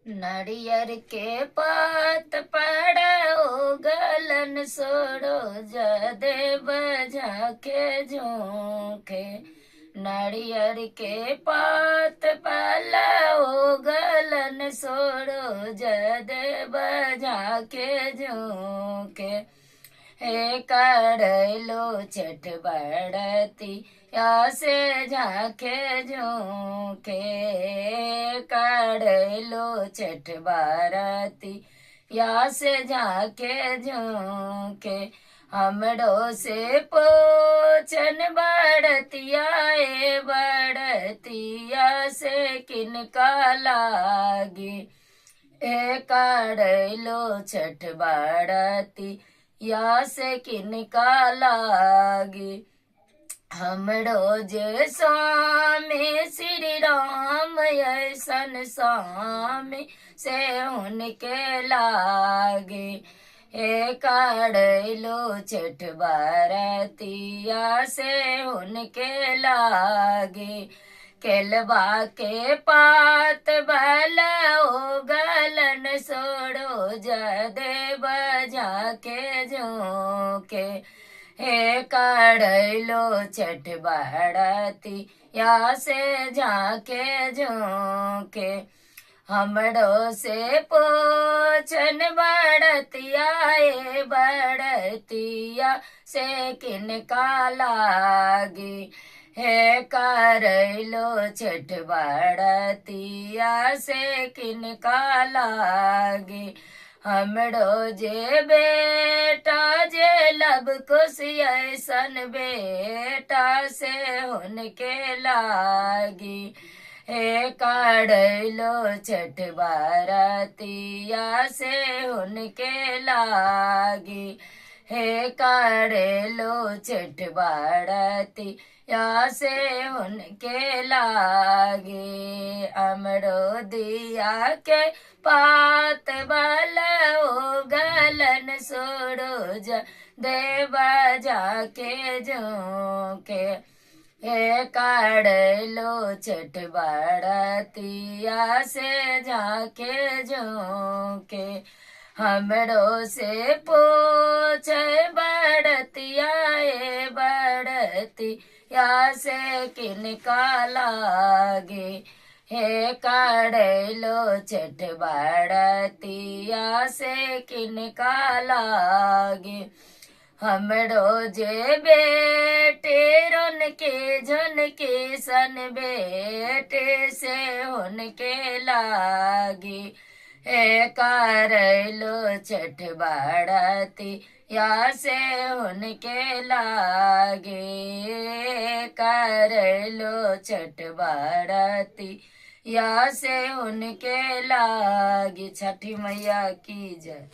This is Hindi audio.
नारियर के पात पड़ो गलन सोड़ो जदेव झाके झोंके। नारियर के पात पलाओ गलन सोड़ो जदेव झाके झोंके। हे काढ़लो छठ बड़ती या से झाके झोंके। काढ़लो छठ बारती या से झाके झोंके। हमड़ो से पोचन बड़तिया ए बड़तिया से किनका लागे। ए काढ़लो छठ बड़ती या से किनका लागे। हमरो जे स्वामी श्री राम ऐसन स्वामी से उनके लागे। हे काढ़लो छठ बरतिया से उनके लागे। केलवा के पात बलो गलन सोड़ो जदेव झाके झोंके। हे काढ़लो छठ बड़ती या से झाके झोंके। हमड़ो से पोछन बड़तिया ए बड़तिया से किनका लागे। हे काढ़लो छठ बड़तिया से किनका लागे। हमड़ो जे बेटा जे लब खुशी ऐसन बेटा से उनके लागी। हे काढ़लो छठ बरतिया से उनके लागी। हे काढ़लो छठ बड़ती या से उनके लागे। अमरो दिया के पात बलो गलन सोड़ो देवा जाके झोंके। हे काढ़लो छठ बड़तिया से झाके झोंके। हमरो से पोछ बड़तिया ए बड़ती या से किनका लागे। हे काढ़लो छठ बड़तिया से किनका लागे। हमरो जे बेटे रुन के झुन के सन बेटे से उनके लागे। हे काढ़लो छठ बड़ती या से उनके लागे। काढ़लो छठ बड़ती या से उनके लागे। छठी मैया की जय।